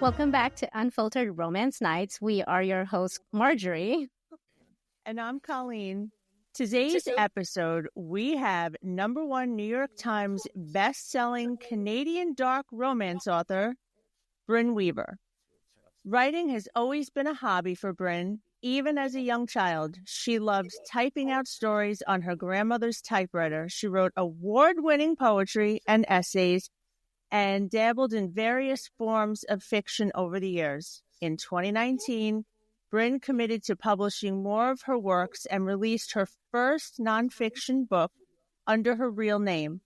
Welcome back to Unfiltered Romance Nights. We are your hosts, Marjorie. And I'm Kolleen. Today's episode, we have #1 New York Times best-selling Canadian dark romance author, Brynne Weaver. Writing has always been a hobby for Brynne. Even as a young child, she loves typing out stories on her grandmother's typewriter. She wrote award-winning poetry and essays and dabbled in various forms of fiction over the years. In 2019, Brynne committed to publishing more of her works and released her first nonfiction book under her real name.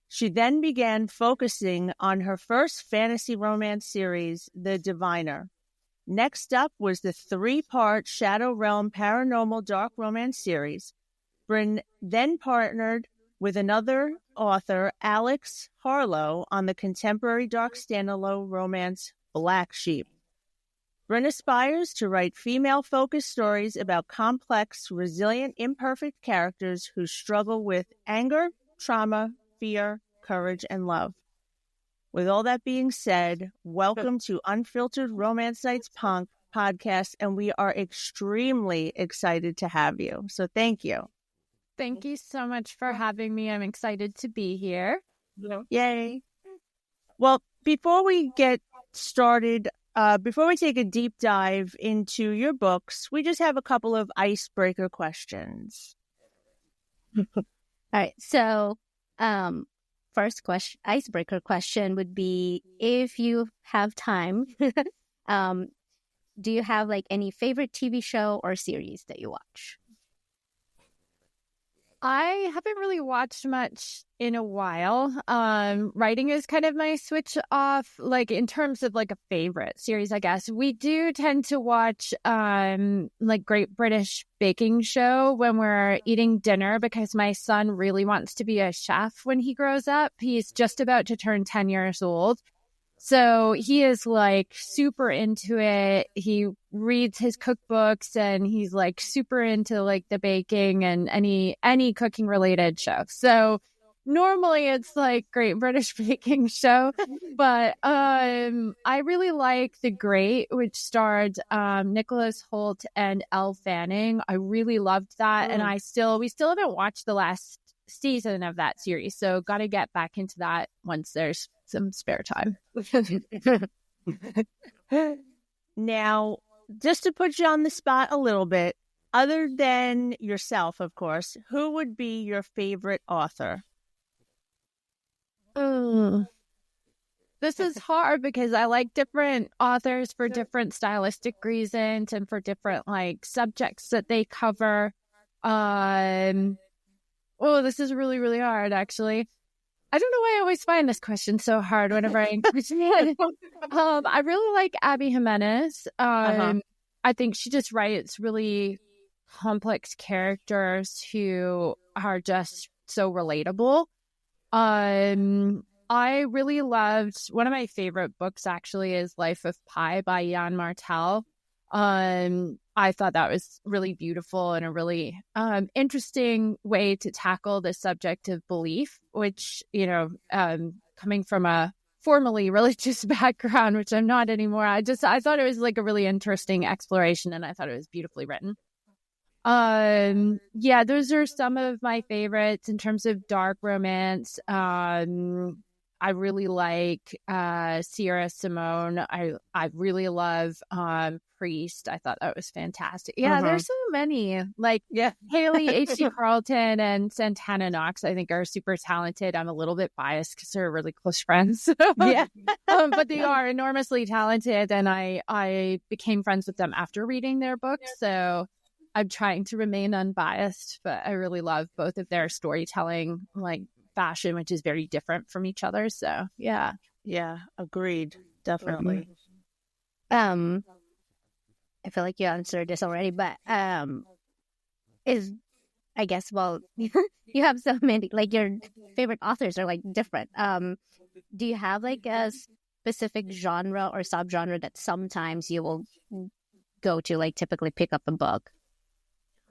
She then began focusing on her first fantasy romance series, The Diviner. Next up was the 3-part Shadow Realm paranormal dark romance series. Brynne then partnered with another author, Alex Harlow, on the contemporary dark standalone romance Black Sheep. Brynne aspires to write female-focused stories about complex, resilient, imperfect characters who struggle with anger, trauma, fear, courage, and love. With all that being said, welcome to Unfiltered Romance Nights podcast, and we are extremely excited to have you. So thank you. Thank you so much for having me. I'm excited to be here. Yay. Well, before we get started, before we take a deep dive into your books, we just have a couple of icebreaker questions. All right. So, first icebreaker question would be, if you have time, do you have like any favorite TV show or series that you watch? I haven't really watched much in a while. Writing is kind of my switch off, like in terms of like a favorite series, I guess. We do tend to watch like Great British Baking Show when we're eating dinner because my son really wants to be a chef when he grows up. He's just about to turn 10 years old. So he is like super into it. He reads his cookbooks and he's like super into like the baking and any cooking related show. So normally it's like Great British Baking Show, but I really like The Great, which starred Nicholas Hoult and Elle Fanning. I really loved that, and we still haven't watched the last season of that series, so got to get back into that once there's some spare time. Now, just to put you on the spot a little bit, other than yourself, of course, who would be your favorite author? This is hard because I like different authors for different stylistic reasons and for different like subjects that they cover. This is really, really hard, actually. I don't know why I always find this question so hard whenever I encourage it. I really like Abby Jimenez. I think she just writes really complex characters who are just so relatable. I really loved, one of my favorite books actually is Life of Pi by Jan Martel. I thought that was really beautiful and a really interesting way to tackle the subject of belief, which, coming from a formally religious background, which I'm not anymore, I thought it was like a really interesting exploration, and I thought it was beautifully written. Those are some of my favorites in terms of dark romance. I really like Sierra Simone. I really love Priest. I thought that was fantastic. Yeah, there's so many. Like Haley H.C. Carlton and Santana Knox, I think, are super talented. I'm a little bit biased because they're really close friends. But they are enormously talented, and I became friends with them after reading their books. So I'm trying to remain unbiased, but I really love both of their storytelling, like fashion, which is very different from each other. So yeah, agreed, definitely. I feel like you answered this already, but you have so many, like your favorite authors are like different. Do you have like a specific genre or subgenre that sometimes you will go to, like typically pick up a book?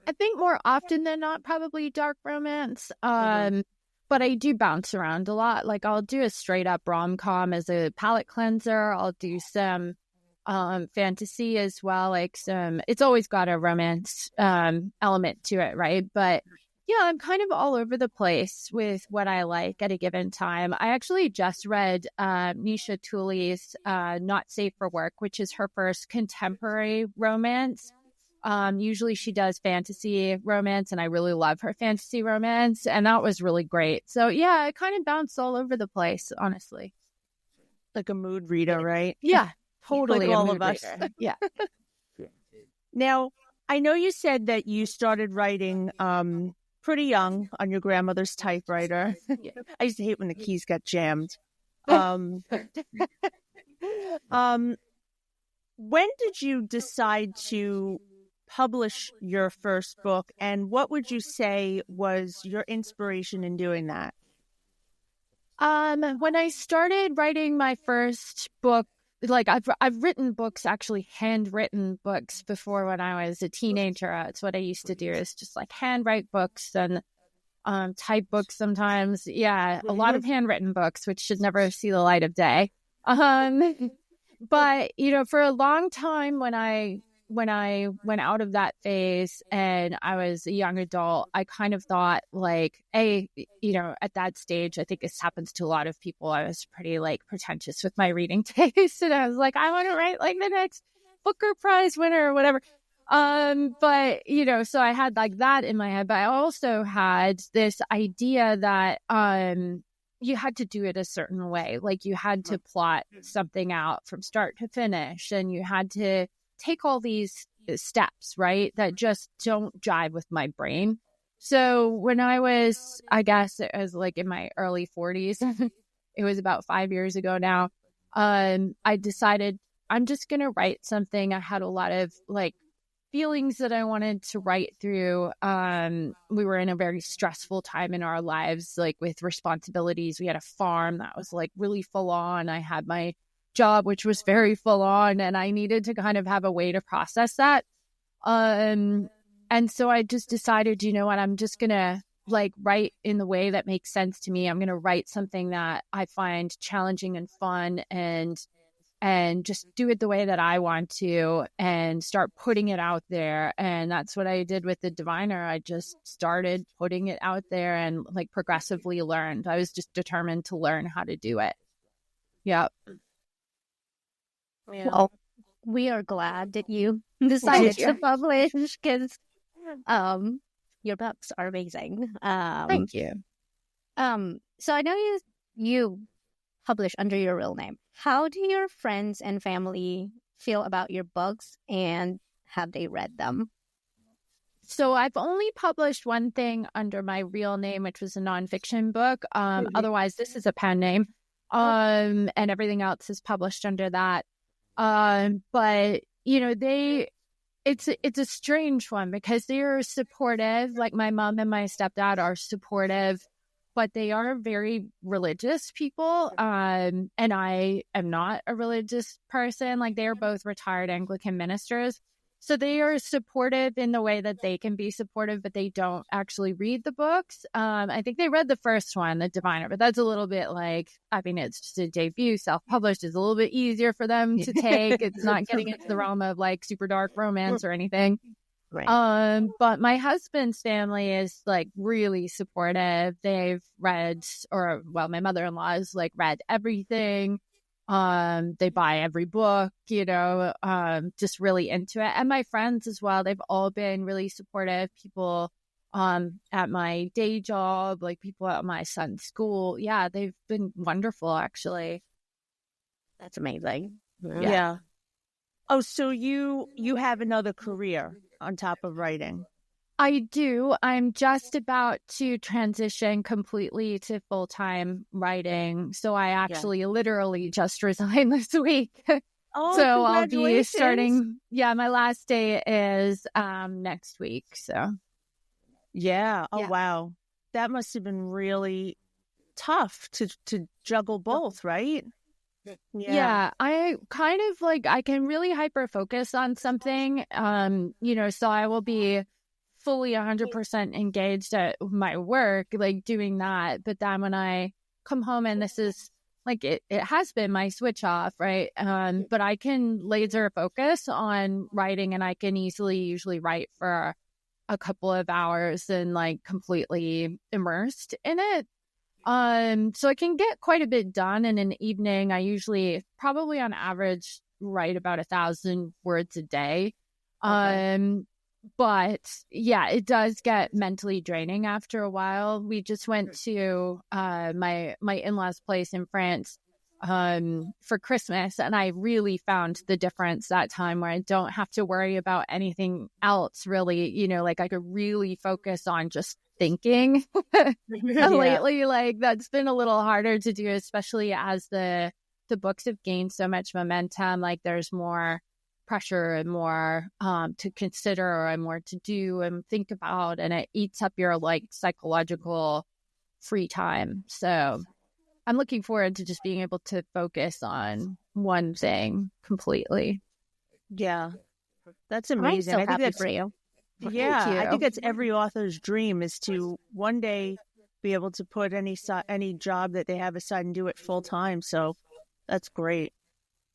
I think more often than not, probably dark romance. but I do bounce around a lot. Like I'll do a straight up rom-com as a palate cleanser. I'll do some fantasy as well. Like it's always got a romance element to it, right? But yeah, I'm kind of all over the place with what I like at a given time. I actually just read Nisha Tooley's Not Safe for Work, which is her first contemporary romance. Usually she does fantasy romance, and I really love her fantasy romance, and that was really great. So yeah, I kind of bounced all over the place, honestly. Like a mood reader, right? Yeah, totally. Like all of us. Yeah. Now, I know you said that you started writing pretty young on your grandmother's typewriter. I used to hate when the keys got jammed. When did you decide to publish your first book, and what would you say was your inspiration in doing that? When I started writing my first book, like I've written books, actually handwritten books before when I was a teenager. It's what I used to do, is just like handwrite books and type books sometimes. Yeah, a lot of handwritten books, which should never see the light of day. But for a long time, when I went out of that phase and I was a young adult, I kind of thought like, at that stage, I think this happens to a lot of people. I was pretty like pretentious with my reading taste, and I was like, I want to write like the next Booker Prize winner or whatever. But so I had like that in my head, but I also had this idea that you had to do it a certain way. Like you had to plot something out from start to finish, and you had to take all these steps, right, that just don't jive with my brain. So when I was, I guess it was like in my early 40s, it was about 5 years ago now, I decided I'm just going to write something. I had a lot of like feelings that I wanted to write through. We were in a very stressful time in our lives, like with responsibilities. We had a farm that was like really full on. I had my job, which was very full on, and I needed to kind of have a way to process that. And so I just decided, you know what, I'm just going to like write in the way that makes sense to me. I'm going to write something that I find challenging and fun, and just do it the way that I want to, and start putting it out there. And that's what I did with The Diviner. I just started putting it out there and like progressively learned. I was just determined to learn how to do it. Yeah. Well, we are glad that you decided to publish, because your books are amazing. Thank you. So I know you publish under your real name. How do your friends and family feel about your books, and have they read them? So I've only published one thing under my real name, which was a nonfiction book. Otherwise, this is a pen name, and everything else is published under that. But it's a strange one, because they are supportive. Like my mom and my stepdad are supportive, but they are very religious people. And I am not a religious person. Like they are both retired Anglican ministers. So they are supportive in the way that they can be supportive, but they don't actually read the books. I think they read the first one, The Diviner, but that's a little bit like, I mean, it's just a debut, self-published. It's a little bit easier for them to take. It's not getting into the realm of like super dark romance or anything. Right. But my husband's family is like really supportive. They've read, my mother-in-law has like read everything. They buy every book, just really into it. And my friends as well, they've all been really supportive. People at my day job, like people at my son's school. Yeah, they've been wonderful, actually. That's amazing. Yeah. Oh, so you have another career on top of writing? I do. I'm just about to transition completely to full-time writing. So I actually literally just resigned this week. Oh, so I'll be starting. Yeah, my last day is next week. So yeah. Oh, wow. That must have been really tough to juggle both, right? Yeah, I kind of like, I can really hyper focus on something. So I will be fully 100% engaged at my work, like doing that. But then when I come home, and this is like, it has been my switch off, right? But I can laser focus on writing, and I can usually write for a couple of hours and like completely immersed in it. So I can get quite a bit done in an evening. I usually probably on average write about 1,000 words a day. Okay. But yeah, it does get mentally draining after a while. We just went to my in-laws' place in France for Christmas, and I really found the difference that time, where I don't have to worry about anything else really, you know, like I could really focus on just thinking. And lately, like that's been a little harder to do, especially as the books have gained so much momentum. Like there's more pressure and more to consider and more to do and think about, and it eats up your like psychological free time. So I'm looking forward to just being able to focus on one thing completely. Yeah, that's amazing. I'm so I think happy that's for you. Yeah, I think that's every author's dream, is to one day be able to put any job that they have aside and do it full time. So that's great.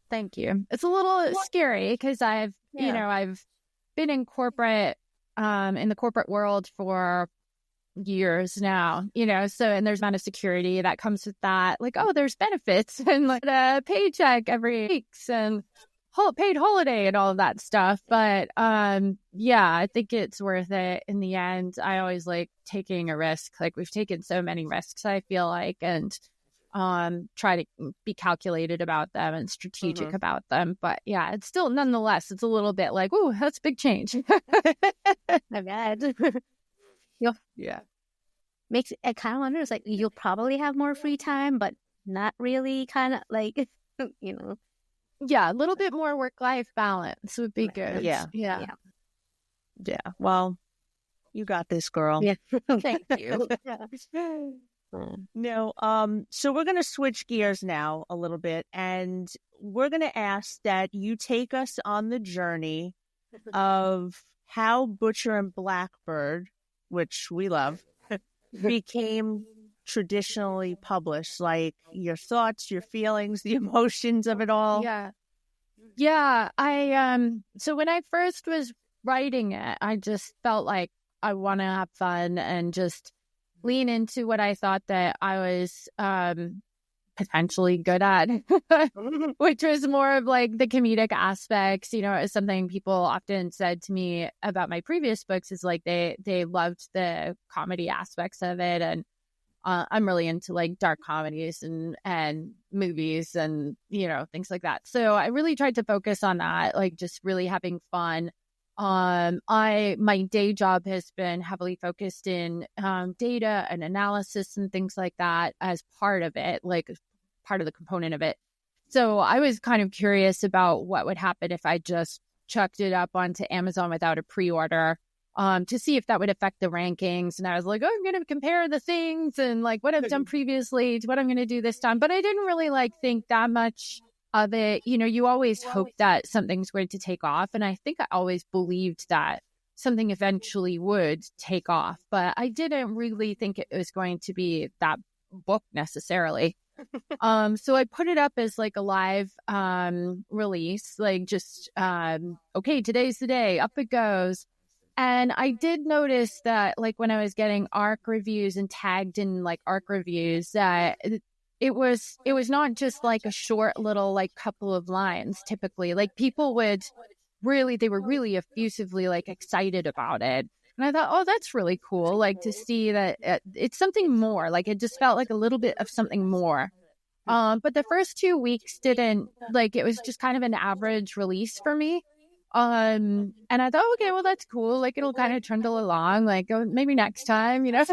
Thank you. It's a little scary because I've been in corporate, in the corporate world for years now, you know, so, and there's amount of security that comes with that. Like, oh, there's benefits and like a paycheck every week and paid holiday and all of that stuff. But yeah, I think it's worth it in the end. I always like taking a risk. Like we've taken so many risks, I feel like, and try to be calculated about them and strategic about them. But yeah, it's still, nonetheless, it's a little bit like, oh, that's a big change. My bad. Yeah. Makes I kind of wonder, it's like you'll probably have more free time, but not really, kind of like, you know. Yeah, a little bit more work-life balance would be good. Yeah. Well, you got this, girl. Yeah. Thank you. No, so we're going to switch gears now a little bit, and we're going to ask that you take us on the journey of how Butcher and Blackbird, which we love, became traditionally published, like your thoughts, your feelings, the emotions of it all. Yeah. So when I first was writing it, I just felt like I want to have fun and just lean into what I thought that I was potentially good at, which was more of like the comedic aspects. You know, it's something people often said to me about my previous books, is like they loved the comedy aspects of it. And I'm really into like dark comedies and movies and, you know, things like that. So I really tried to focus on that, like just really having fun. My day job has been heavily focused in data and analysis and things like that as part of it, like part of the component of it. So I was kind of curious about what would happen if I just chucked it up onto Amazon without a pre-order, to see if that would affect the rankings. And I was like, oh, I'm going to compare the things and like what I've done previously to what I'm going to do this time. But I didn't really like think that much of it. You know, you always hope that something's going to take off. And I think I always believed that something eventually would take off, but I didn't really think it was going to be that book necessarily. So I put it up as like a live release, like just okay, today's the day, up it goes. And I did notice that like when I was getting ARC reviews and tagged in like ARC reviews, that it was not just like a short little like couple of lines. Typically, like people would they were really effusively like excited about it. And I thought, oh, that's really cool. Like to see that it's something more. Like it just felt like a little bit of something more. But the first 2 weeks didn't, like, it was just kind of an average release for me. And I thought, okay, well, that's cool. Like it'll kind of trundle along, like maybe next time, you know.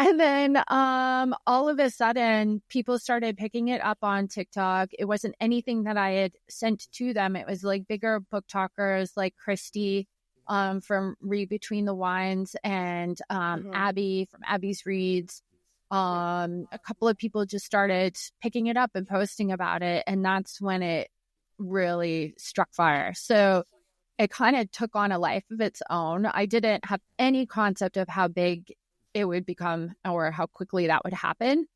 And then all of a sudden, people started picking it up on TikTok. It wasn't anything that I had sent to them. It was like bigger book talkers like Christy from Read Between the Wines and Abby from Abby's Reads. A couple of people just started picking it up and posting about it. And that's when it really struck fire. So it kind of took on a life of its own. I didn't have any concept of how big it would become or how quickly that would happen.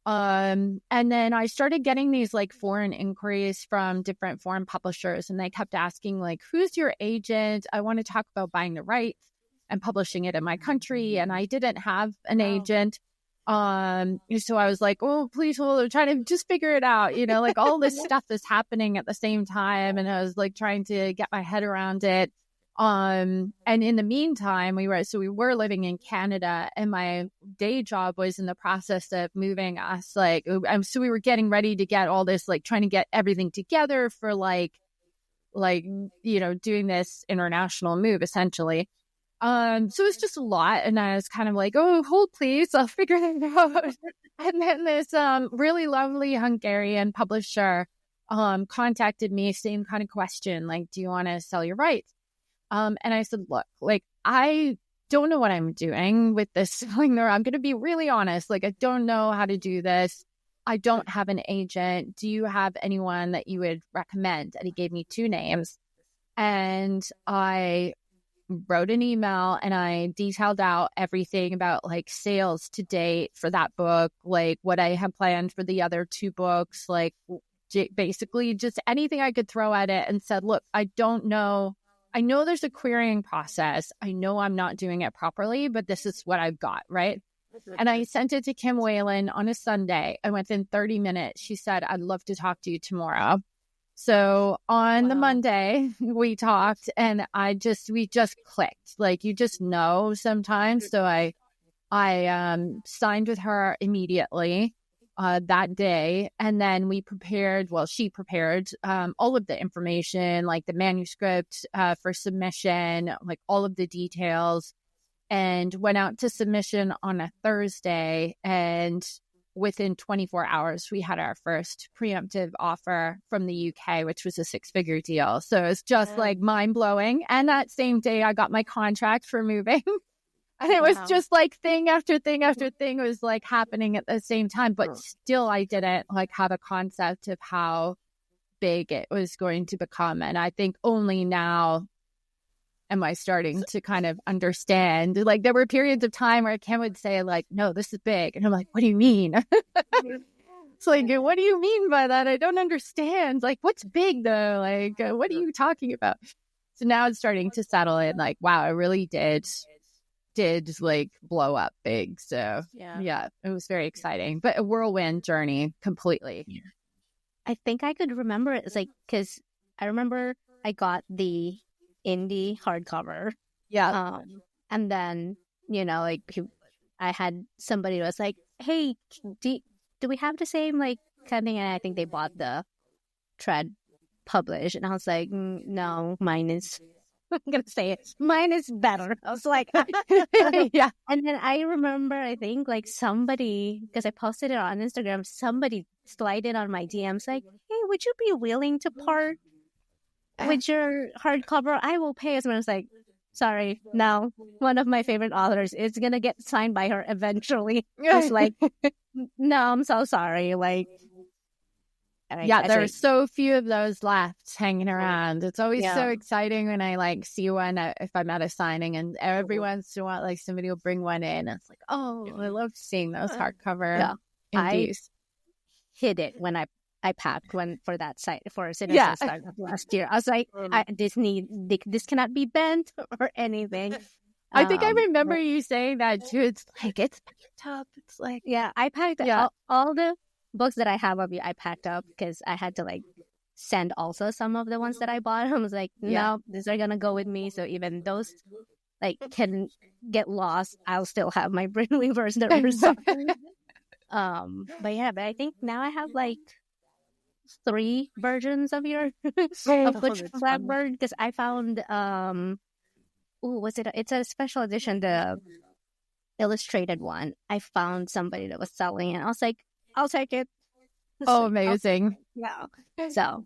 And then I started getting these like foreign inquiries from different foreign publishers, and they kept asking like, who's your agent? I want to talk about buying the rights and publishing it in my country. And I didn't have an agent. So I was like, oh, please hold, I'm trying to just figure it out, like all this stuff is happening at the same time. And I was like trying to get my head around it. And in the meantime, we were living in Canada, and my day job was in the process of moving us. So we were getting ready to get all this, like trying to get everything together for doing this international move essentially. So it's just a lot. And I was kind of like, oh, hold please, I'll figure it out. And then this really lovely Hungarian publisher contacted me, same kind of question, like, do you want to sell your rights? And I said, look, like, I don't know what I'm doing with this selling there. I'm going to be really honest. Like, I don't know how to do this. I don't have an agent. Do you have anyone that you would recommend? And he gave me 2 names. And I wrote an email and I detailed out everything about like sales to date for that book, like what I had planned for the other 2 books, like basically just anything I could throw at it, and said, look, I don't know. I know there's a querying process. I know I'm not doing it properly, but this is what I've got, right? And I sent it to Kim Whalen on a Sunday, and within 30 minutes, she said, I'd love to talk to you tomorrow. So on the Monday, we talked, and we just clicked. Like, you just know sometimes. So I signed with her immediately that day. And then she prepared all of the information, like the manuscript for submission, like all of the details, and went out to submission on a Thursday. And within 24 hours, we had our first preemptive offer from the UK, which was a 6-figure deal. So it's just like mind blowing. And that same day, I got my contract for moving. And it was just like thing after thing after thing was like happening at the same time. But still, I didn't like have a concept of how big it was going to become. And I think only now am I starting to kind of understand. Like, there were periods of time where Kim would say like, no, this is big. And I'm like, what do you mean? It's like, what do you mean by that? I don't understand. Like, what's big though? Like, what are you talking about? So now it's starting to settle in, like, wow, it really did like blow up big. So yeah, it was very exciting, but a whirlwind journey completely. I think I could remember it. It's like, because I remember I got the indie hardcover. And then, like I had somebody who was like, hey, do we have the same like kind of thing? And I think they bought the Tread published, and I was like, no, mine is I'm gonna say it, mine is better. I was like, yeah. And then I remember, I think like somebody, because I posted it on Instagram, somebody slided on my DMs like, hey, would you be willing to part with your hardcover? I will pay. And I was like, sorry, no. One of my favorite authors is gonna get signed by her eventually. I was like, no, I'm so sorry. Like, there are so few of those left hanging around. It's always so exciting when I like see one if I'm at a signing, and every once in a while, like somebody will bring one in. And it's like, oh, I love seeing those hardcover. I hid it when I packed one for that site for Citizen Startup last year. I was like, this cannot be bent or anything. I think I remember you saying that too. It's like, it's packed up. It's like, I packed all the books that I have of you. I packed up because I had to like send also some of the ones that I bought. I was like, no, these are gonna go with me. So even those like can get lost, I'll still have my Brynne Weavers that were something. But I think now I have like 3 versions of your of Butcher and Blackbird, because I found it's a special edition, the illustrated one. I found somebody that was selling it. I was like, I'll take it. Oh, amazing. So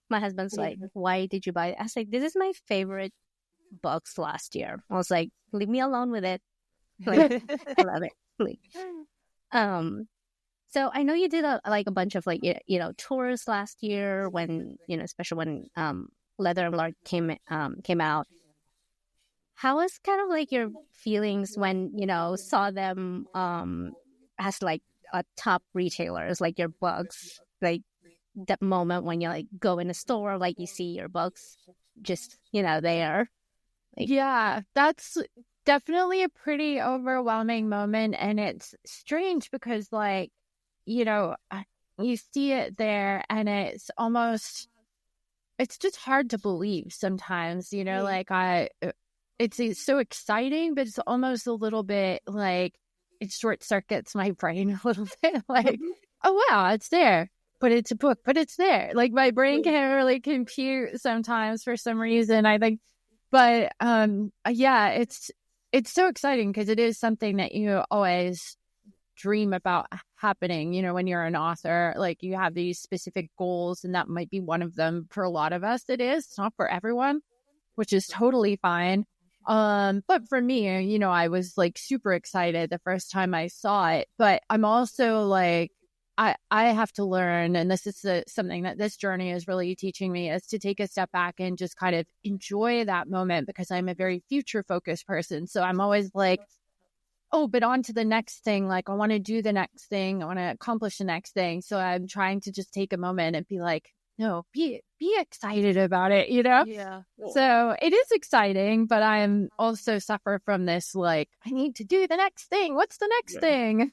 my husband's like, why did you buy it? I was like, this is my favorite books last year. I was like, leave me alone with it. Like, I love it. Please. So I know you did a bunch of like, tours last year when, especially when Leather and Lark came out, how was kind of like your feelings when, saw them as like a top retailers, like your books, like that moment when you like go in a store, like you see your books just, there. Yeah, that's definitely a pretty overwhelming moment. And it's strange because, like, you see it there and it's just hard to believe sometimes, it's so exciting, but it's almost a little bit like it short circuits my brain a little bit. Like, oh, wow, it's there. But it's a book, but it's there. Like, my brain can't really compute sometimes for some reason, I think. But yeah, it's so exciting because it is something that you always dream about happening. When you're an author, like, you have these specific goals, and that might be one of them for a lot of us. It's not for everyone, which is totally fine. But for me, I was like super excited the first time I saw it. But I'm also like, I have to learn, and this is something that this journey is really teaching me, is to take a step back and just kind of enjoy that moment, because I'm a very future focused person. So I'm always like, oh, but on to the next thing. Like, I want to do the next thing. I want to accomplish the next thing. So I'm trying to just take a moment and be like, no, be excited about it, Yeah. So it is exciting, but I'm also suffer from this, like, I need to do the next thing. What's the next thing?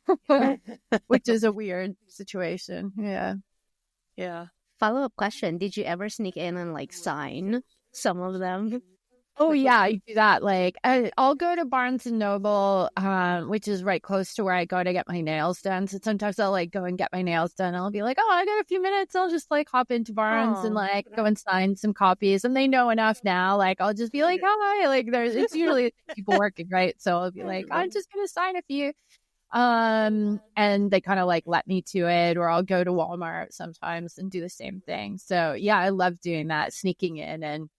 Which is a weird situation. Yeah. Follow-up question. Did you ever sneak in and like sign some of them? Oh, yeah, I do that. Like, I'll go to Barnes and Noble, which is right close to where I go to get my nails done. So sometimes I'll like go and get my nails done. I'll be like, oh, I got a few minutes. I'll just like hop into Barnes and like go and sign some copies. And they know enough now. Like, I'll just be like, hi. Like, it's usually people working, right? So I'll be like, I'm just gonna sign a few. And they kind of like let me to it, or I'll go to Walmart sometimes and do the same thing. So yeah, I love doing that, sneaking in and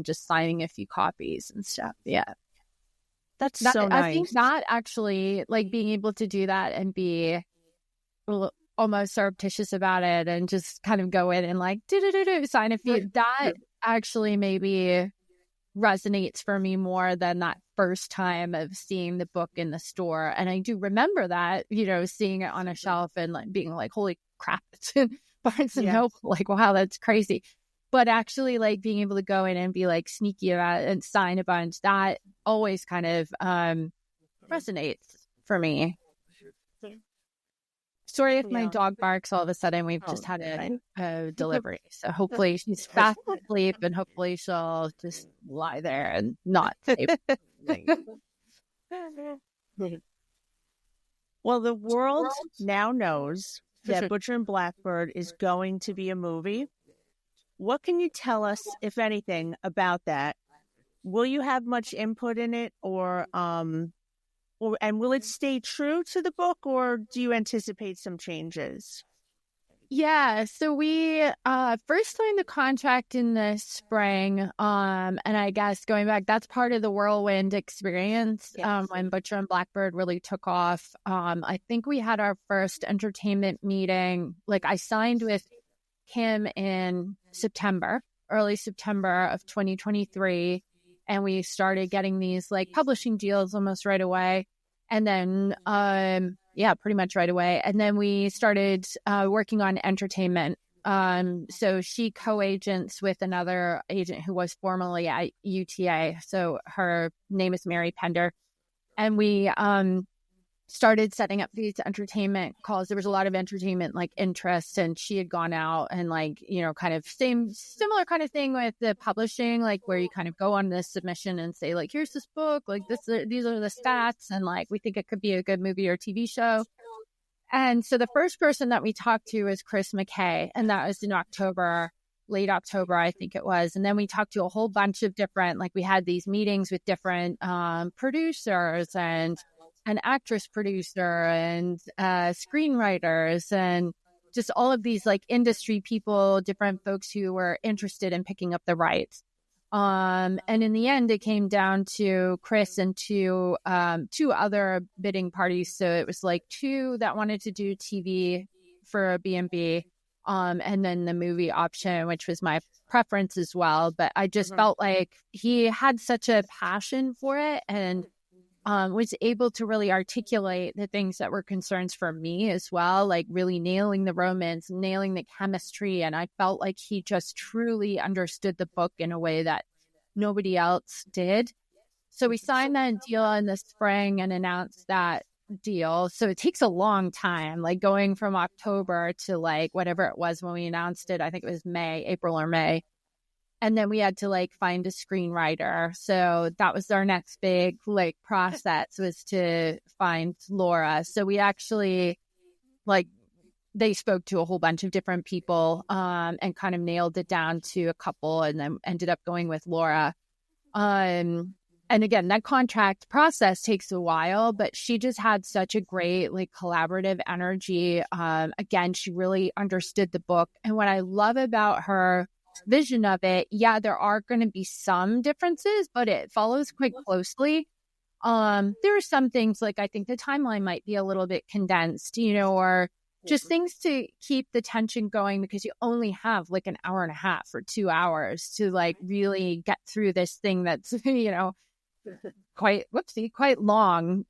just signing a few copies and stuff. Yeah. That's so nice. I think that actually, like, being able to do that and be almost surreptitious about it and just kind of go in and like, sign a few, that actually maybe resonates for me more than that first time of seeing the book in the store. And I do remember that, seeing it on a shelf and like being like, holy crap, it's in Barnes and Noble. Like, wow, that's crazy. But actually, like, being able to go in and be like sneaky about it and sign a bunch, that always kind of resonates for me. Sorry if my dog barks all of a sudden. We've just had a delivery. So hopefully she's fast asleep, and hopefully she'll just lie there and not say Well, the world now knows that Butcher and Blackbird is going to be a movie. What can you tell us, if anything, about that? Will you have much input in it, and will it stay true to the book, or do you anticipate some changes? Yeah, so we first signed the contract in the spring, and I guess going back, that's part of the whirlwind experience. When Butcher and Blackbird really took off. I think we had our first entertainment meeting. Like, I signed with him in early September of 2023, and we started getting these like publishing deals almost right away. And then pretty much right away. And then we started working on entertainment. So she co-agents with another agent who was formerly at UTA. So her name is Mary Pender. And we started setting up these entertainment calls. There was a lot of entertainment like interest, and she had gone out and like, kind of similar kind of thing with the publishing, like where you kind of go on this submission and say like, here's this book, like these are the stats, and like we think it could be a good movie or TV show. And so the first person that we talked to was Chris McKay, and that was in late October, I think it was. And then we talked to a whole bunch of different, like we had these meetings with different producers and an actress producer and screenwriters and just all of these like industry people, different folks who were interested in picking up the rights. And in the end, it came down to Chris and two other bidding parties. So it was like two that wanted to do TV for a B&B, and then the movie option, which was my preference as well. But I just felt like he had such a passion for it and was able to really articulate the things that were concerns for me as well, like really nailing the romance, nailing the chemistry. And I felt like he just truly understood the book in a way that nobody else did. So we signed that deal in the spring and announced that deal. So it takes a long time, like going from October to like whatever it was when we announced it. I think it was April or May. And then we had to like find a screenwriter. So that was our next big like process, was to find Laura. So we actually like, they spoke to a whole bunch of different people and kind of nailed it down to a couple, and then ended up going with Laura. And again, that contract process takes a while, but she just had such a great like collaborative energy. Again, she really understood the book. And what I love about her vision of it, yeah, there are going to be some differences, but it follows quite closely. There are some things like I think the timeline might be a little bit condensed, or just things to keep the tension going, because you only have like an hour and a half or 2 hours to like really get through this thing that's, quite long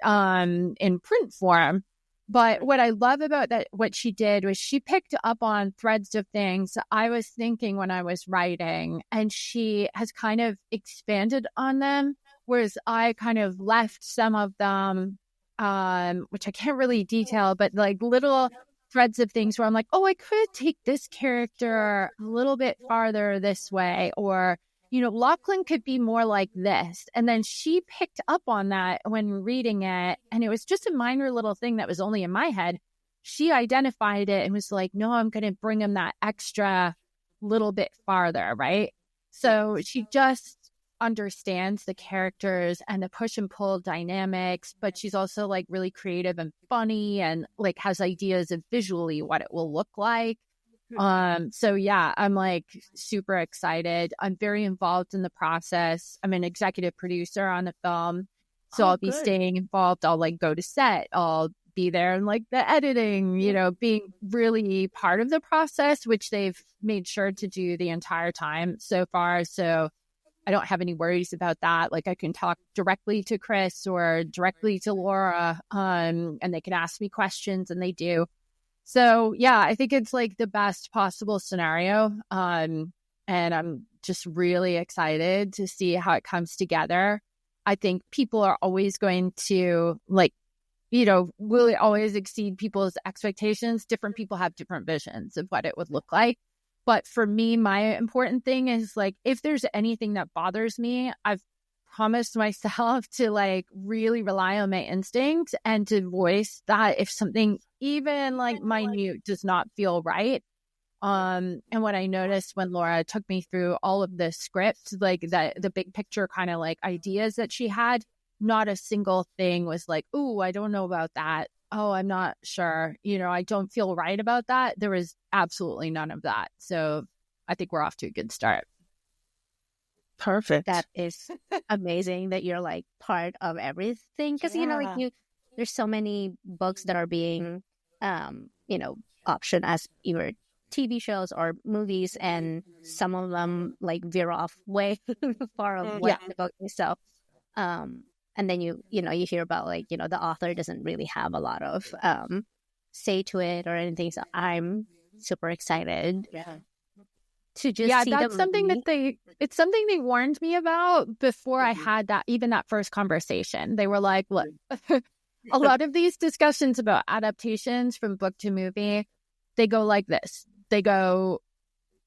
in print form. But what I love about that, what she did was she picked up on threads of things I was thinking when I was writing, and she has kind of expanded on them, whereas I kind of left some of them, which I can't really detail, but like little threads of things where I'm like, oh, I could take this character a little bit farther this way, or Lachlan could be more like this. And then she picked up on that when reading it. And it was just a minor little thing that was only in my head. She identified it and was like, no, I'm going to bring him that extra little bit farther. Right. So she just understands the characters and the push and pull dynamics, but she's also like really creative and funny and like has ideas of visually what it will look like. So yeah, I'm like super excited. I'm very involved in the process. I'm an executive producer on the film. So I'll be staying involved. I'll like go to set. I'll be there and like the editing, being really part of the process, which they've made sure to do the entire time so far. So I don't have any worries about that. Like I can talk directly to Chris or directly to Laura, and they can ask me questions, and they do. So yeah, I think it's like the best possible scenario. And I'm just really excited to see how it comes together. I think people are always going to like, will it always exceed people's expectations? Different people have different visions of what it would look like. But for me, my important thing is like, if there's anything that bothers me, I've promised myself to like really rely on my instincts and to voice that if something even like minute does not feel right. And what I noticed when Laura took me through all of the script, like the big picture kind of like ideas that she had, not a single thing was like, oh, I don't know about that. Oh, I'm not sure. I don't feel right about that. There was absolutely none of that. So I think we're off to a good start. Perfect. That is amazing that you're like part of everything. Because, there's so many books that are being, optioned as either TV shows or movies, and some of them like veer off way far of what the book is. So, and then you hear about like, the author doesn't really have a lot of say to it or anything. So I'm super excited. Yeah. To just see that's something it's something they warned me about before I had that first conversation. They were like, look, a lot of these discussions about adaptations from book to movie, they go like this. They go,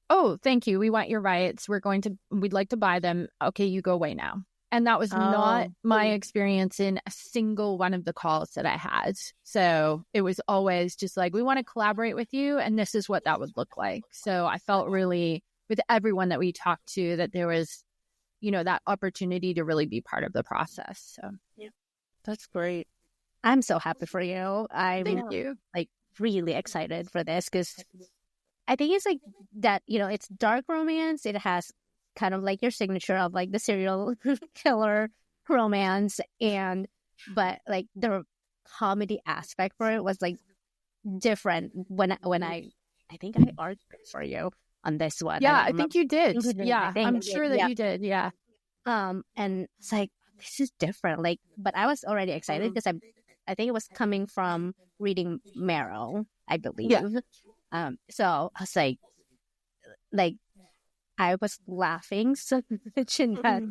oh, thank you. We want your rights. We'd like to buy them. Okay, you go away now. And that was not my experience in a single one of the calls that I had. So it was always just like, we want to collaborate with you, and this is what that would look like. So I felt really, with everyone that we talked to, that there was, that opportunity to really be part of the process. So yeah, that's great. I'm so happy for you. Thank you. Like really excited for this, because I think it's like that, it's dark romance. It has kind of like your signature of like the serial killer romance, but like the comedy aspect for it was like different when I I think I argued for you on this one. Yeah, I think you did. Yeah, I'm sure that yeah. you did. Yeah. And it's like, this is different. Like, but I was already excited because I think it was coming from reading Marrow, I believe. Yeah. So I was like I was laughing so much in that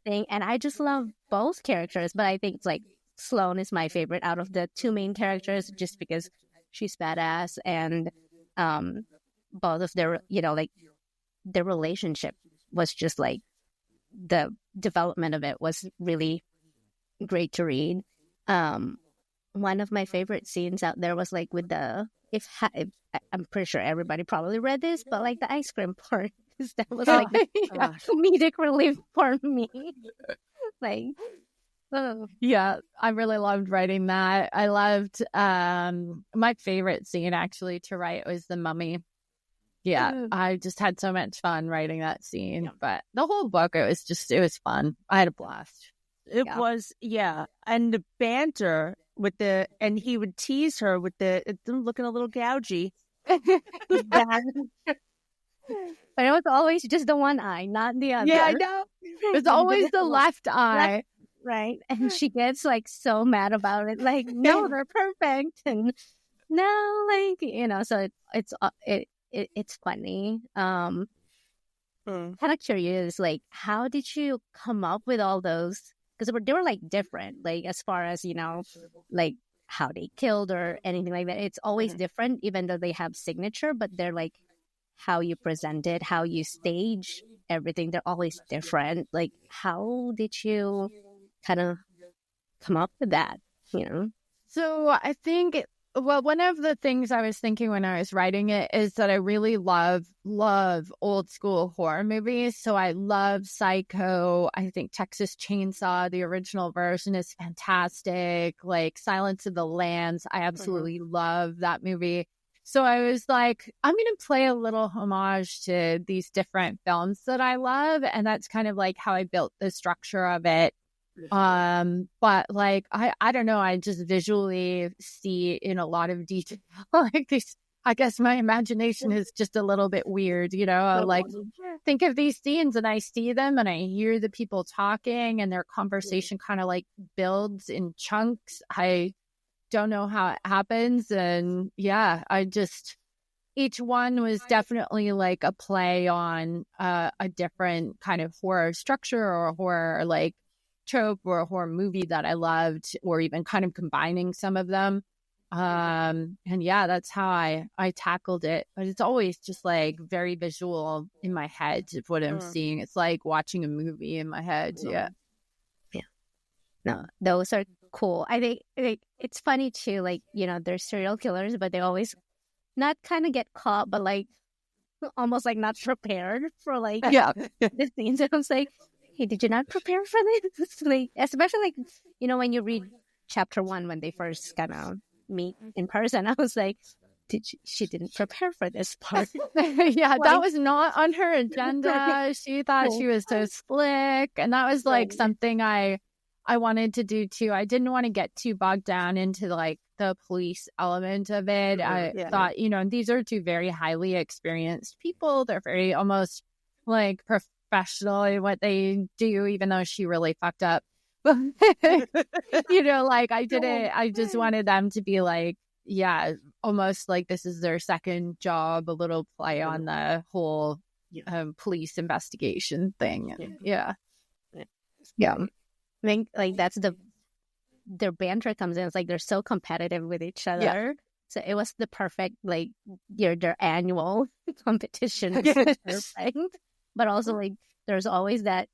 thing, and I just love both characters. But I think it's like Sloane is my favorite out of the two main characters, just because she's badass, and both of their, like their relationship was just like, the development of it was really great to read. One of my favorite scenes out there was like with the if I'm pretty sure everybody probably read this, but like the ice cream part, because that was like the comedic relief for me. Like, yeah, I really loved writing that. I loved my favorite scene actually to write was the mummy. Yeah, I just had so much fun writing that scene. Yeah. But the whole book, it was fun. I had a blast. It was, and the banter with and he would tease her with it's looking a little gougy. But it was always just the one eye, not the other. Yeah, I know. It was always the left eye. Right. And she gets like so mad about it. Like, no, they're perfect. And no, like, so it's funny. Kind of curious, like, how did you come up with all those? Because they were like different, like as far as, like how they killed or anything like that. It's always different, even though they have signature, but they're like how you present it, how you stage everything. They're always different. Like, how did you kind of come up with that, So I think, one of the things I was thinking when I was writing it is that I really love old school horror movies. So I love Psycho. I think Texas Chainsaw, the original version, is fantastic. Like Silence of the Lambs, I absolutely love that movie. So I was like, I'm going to play a little homage to these different films that I love. And that's kind of like how I built the structure of it. But like, I don't know, I just visually see in a lot of detail, like this, I guess my imagination is just a little bit weird, I like think of these scenes and I see them and I hear the people talking and their conversation kind of like builds in chunks. I don't know how it happens. And each one was definitely like a play on a different kind of horror structure or horror like trope or a horror movie that I loved, or even kind of combining some of them. And that's how I tackled it. But it's always just like very visual in my head of what I'm seeing. It's like watching a movie in my head. Yeah. No, those are cool. I think it's funny too, like, they're serial killers, but they always not kind of get caught, but like almost like not prepared for like the scenes. And I was like, hey, did you not prepare for this? Like, especially like, when you read chapter 1 when they first kind of meet in person, I was like, she didn't prepare for this part. That was not on her agenda. She thought she was so slick, and that was like something I wanted to do too. I didn't want to get too bogged down into like the police element of it. I thought, these are two very highly experienced people. They're very almost like professional in what they do, even though she really fucked up. But like I just wanted them to be like, almost like this is their second job, a little play on the whole police investigation thing. I think like that's their banter comes in. It's like they're so competitive with each other. So it was the perfect, like, their annual competition. Perfect. But also, like, there's always that,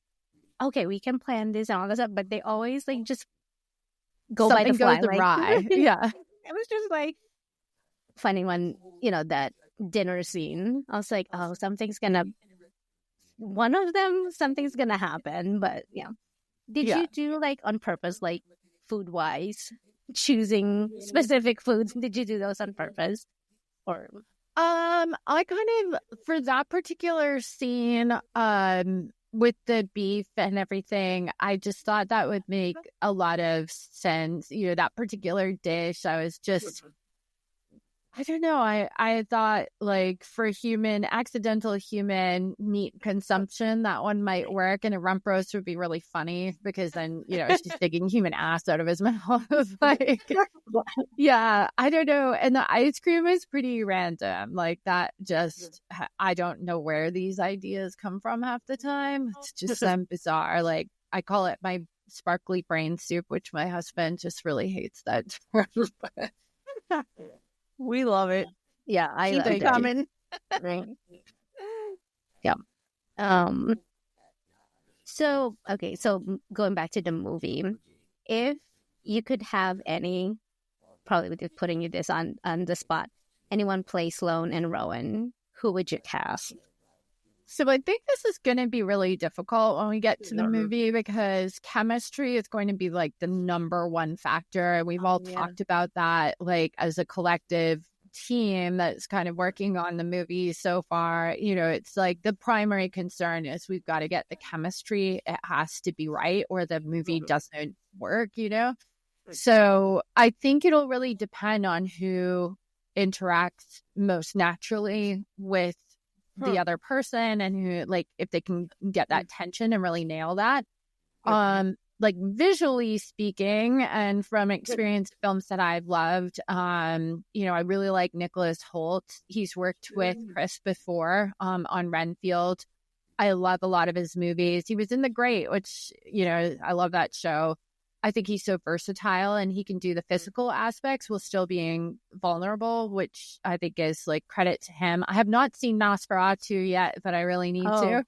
okay, we can plan this and all that stuff, but they always, like, just go Something by the fly. Goes awry. It was just, like, funny when, that dinner scene. I was like, oh, something's going to happen. But, Did you do, like, on purpose, like, food-wise, choosing specific foods? Did you do those on purpose? Or... I kind of, for that particular scene, with the beef and everything, I just thought that would make a lot of sense. That particular dish, I was just, I don't know. I thought like for accidental human meat consumption, that one might work. And a rump roast would be really funny because then, she's digging human ass out of his mouth. Like, yeah, I don't know. And the ice cream is pretty random. Like that just, I don't know where these ideas come from half the time. It's just bizarre. Like I call it my sparkly brain soup, which my husband just really hates that term. We love it. Yeah, I Keep love it coming. Right. Yeah. So going back to the movie, if you could have probably just putting you this on the spot, anyone play Sloane and Rowan, who would you cast? So I think this is going to be really difficult when we get to the movie because chemistry is going to be like the number one factor. And we've all talked about that, like as a collective team that's kind of working on the movie so far. It's like the primary concern is we've got to get the chemistry. It has to be right or the movie doesn't work, So I think it'll really depend on who interacts most naturally with the other person and who, like, if they can get that tension and really nail that. Like visually speaking and from experienced films that I've loved, I really like Nicholas Hoult. He's worked with Chris before on Renfield. I love a lot of his movies. He was in The Great, which, I love that show. I think he's so versatile and he can do the physical aspects while still being vulnerable, which I think is like credit to him. I have not seen Nosferatu yet, but I really need to.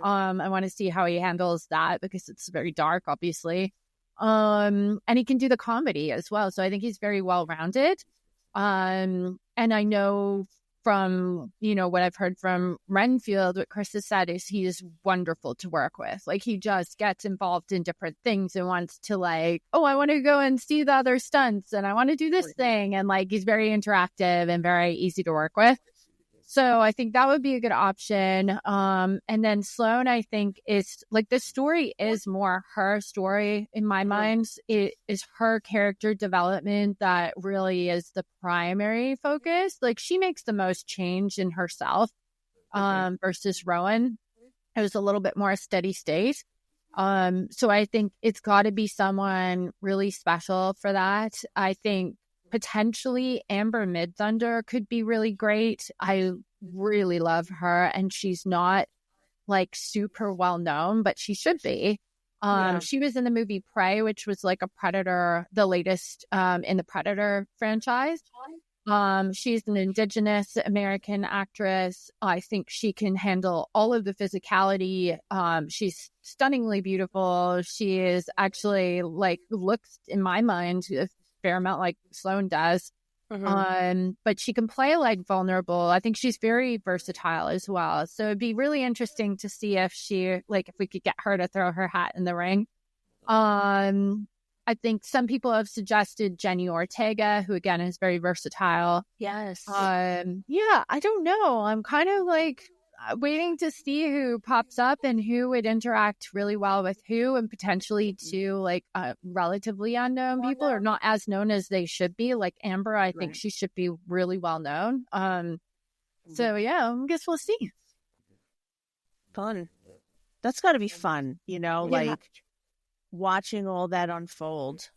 I want to see how he handles that because it's very dark, obviously. And he can do the comedy as well. So I think he's very well-rounded. And I know from, what I've heard from Renfield, what Chris has said is he is wonderful to work with. Like he just gets involved in different things and wants to like, I want to go and see the other stunts and I want to do this thing. And like, he's very interactive and very easy to work with. So I think that would be a good option. And then Sloane, I think, is like the story is more her story in my mind. It is her character development that really is the primary focus. Like she makes the most change in herself versus Rowan. It was a little bit more steady state. So I think it's got to be someone really special for that. I think potentially Amber Midthunder could be really great. I really love her and she's not like super well known, but she should be. She was in the movie Prey, which was like a Predator, the latest in the Predator franchise. She's an Indigenous American actress. I think she can handle all of the physicality. She's stunningly beautiful. She is actually like looks in my mind a fair amount like Sloane does. But she can play like vulnerable. I think she's very versatile as well. So it'd be really interesting to see if we could get her to throw her hat in the ring. I think some people have suggested Jenny Ortega, who again is very versatile. Yes. I don't know. I'm kind of like waiting to see who pops up and who would interact really well with who, and potentially to like relatively unknown people or not as known as they should be. Like Amber, I think she should be really well known. So yeah, I guess we'll see. Fun. That's got to be fun, like watching all that unfold.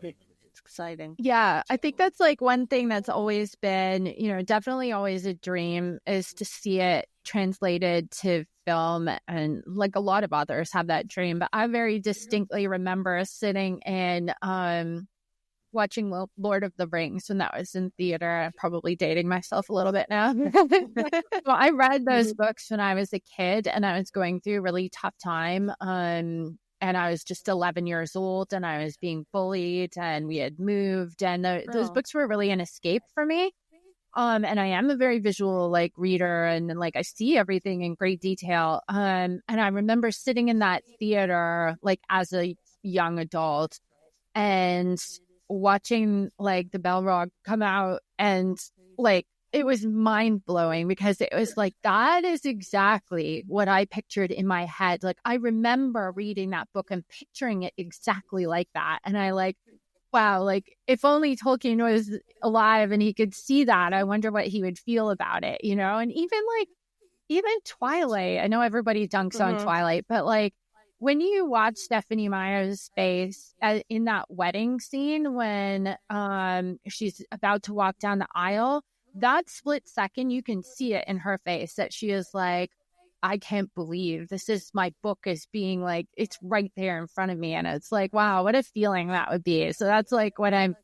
It's exciting. Yeah, I think that's like one thing that's always been, definitely always a dream is to see it translated to film, and like a lot of authors have that dream. But I very distinctly remember sitting and watching Lord of the Rings when that was in theater. I'm probably dating myself a little bit now. Well, I read those books when I was a kid and I was going through a really tough time. And I was just 11 years old and I was being bullied and we had moved, and those books were really an escape for me. And I am a very visual like reader and like I see everything in great detail. And I remember sitting in that theater like as a young adult and watching like the Balrog come out, and like it was mind blowing because it was like, that is exactly what I pictured in my head. Like I remember reading that book and picturing it exactly like that. And I like wow, like if only Tolkien was alive and he could see that, I wonder what he would feel about it, you know? And even Twilight, I know everybody dunks on Twilight, but like when you watch Stephenie Meyer's face in that wedding scene when she's about to walk down the aisle, that split second, you can see it in her face that she is like, I can't believe this is my book is being like, it's right there in front of me. And it's like, wow, what a feeling that would be. So that's like what I'm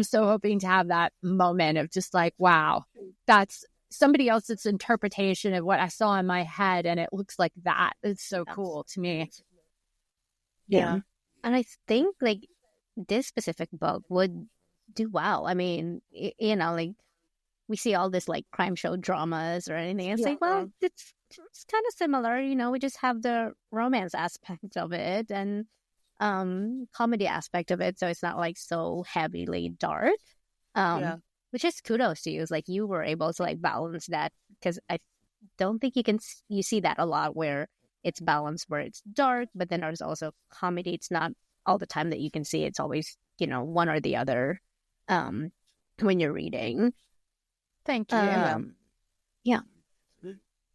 so hoping to have that moment of just like, wow, that's somebody else's interpretation of what I saw in my head. And it looks like that. It's so cool to me. Yeah. And I think like this specific book would do well. I mean, you know, like we see all this like crime show dramas or anything. It's like, well, it's kind of similar, you know, we just have the romance aspect of it and comedy aspect of it. So it's not like so heavily dark. Which is kudos to you. It's like you were able to like balance that because I don't think you see that a lot where it's balanced where it's dark, but then there's also comedy. It's not all the time that you can see. It's always, you know, one or the other when you're reading. Thank you. Yeah.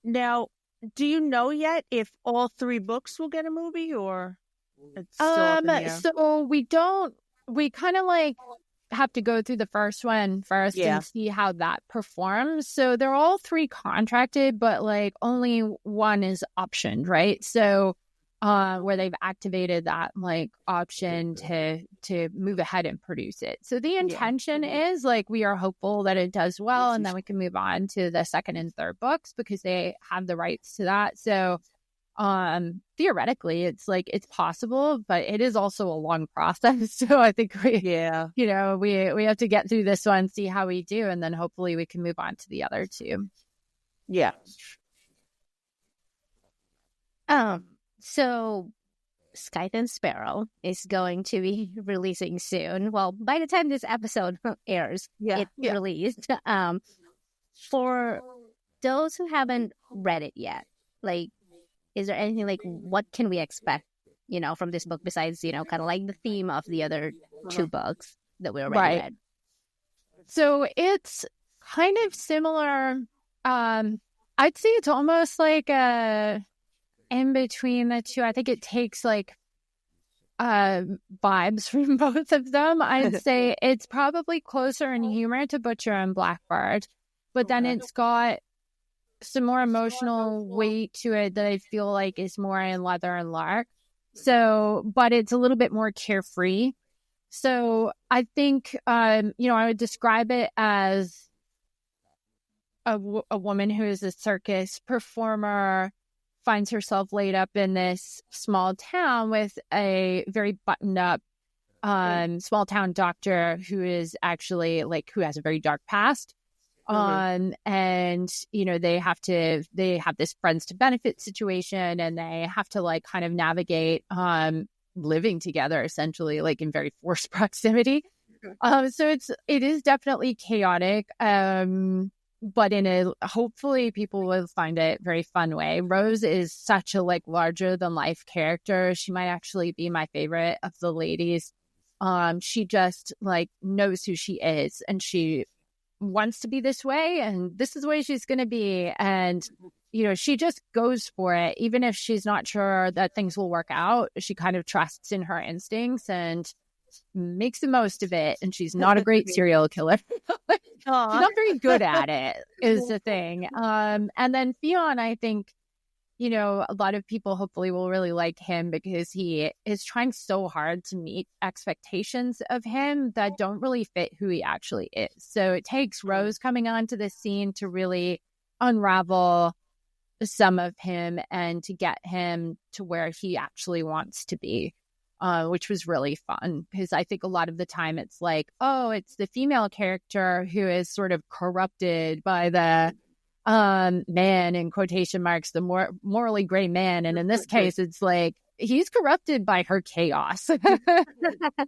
Now, do you know yet if all 3 books will get a movie or it's still up in the air? So we kind of like have to go through the first one first and see how that performs. So they're all 3 contracted, but like only one is optioned, right? So where they've activated that like option to move ahead and produce it. So the intention is like we are hopeful that it does well and then we can move on to the second and third books because they have the rights to that. So theoretically it's like it's possible, but it is also a long process. So I think we have to get through this one, see how we do, and then hopefully we can move on to the other 2. Yeah. So Scythe and Sparrow is going to be releasing soon. Well, by the time this episode airs, it's released. For those who haven't read it yet, like, is there anything like what can we expect, you know, from this book besides, you know, kind of like the theme of the other 2 books that we already read? So it's kind of similar. I'd say it's almost like in between the 2. I think it takes like vibes from both of them. I'd say it's probably closer in humor to Butcher and Blackbird, but then it's got some more emotional weight to it that I feel like is more in Leather and Lark. So, but it's a little bit more carefree. So I think, I would describe it as a woman who is a circus performer finds herself laid up in this small town with a very buttoned up small town doctor who is actually like who has a very dark past. And you know they have this friends to benefit situation and they have to like kind of navigate living together essentially like in very forced proximity. So it is definitely chaotic, but in a hopefully people will find it very fun way. Rose is such a like larger than life character. She might actually be my favorite of the ladies. She just like knows who she is and she wants to be this way and this is the way she's going to be. And, you know, she just goes for it. Even if she's not sure that things will work out, she kind of trusts in her instincts and makes the most of it. And she's not a great serial killer. She's not very good at it is the thing. And then Fionn, I think, you know, a lot of people hopefully will really like him because he is trying so hard to meet expectations of him that don't really fit who he actually is. So it takes Rose coming onto the scene to really unravel some of him and to get him to where he actually wants to be, which was really fun because I think a lot of the time it's like, oh, it's the female character who is sort of corrupted by the man in quotation marks, the more morally gray man. And in this case, it's like he's corrupted by her chaos.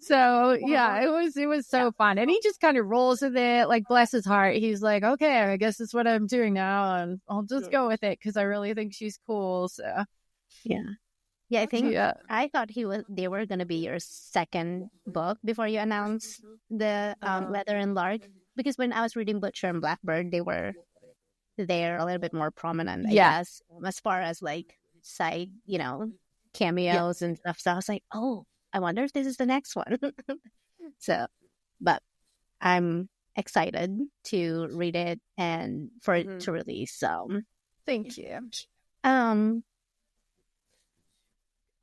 So yeah, it was so fun. And he just kind of rolls with it, like bless his heart. He's like, okay, I guess that's what I'm doing now. And I'll just go with it because I really think she's cool. So yeah. Yeah, I think Yeah. I thought they were gonna be your second book before you announced the Leather and Lark. Because when I was reading Butcher and Blackbird, they were there a little bit more prominent, I guess, as far as like side, cameos and stuff. So I was like, oh, I wonder if this is the next one. So, but I'm excited to read it and for it to release. So, Thank you.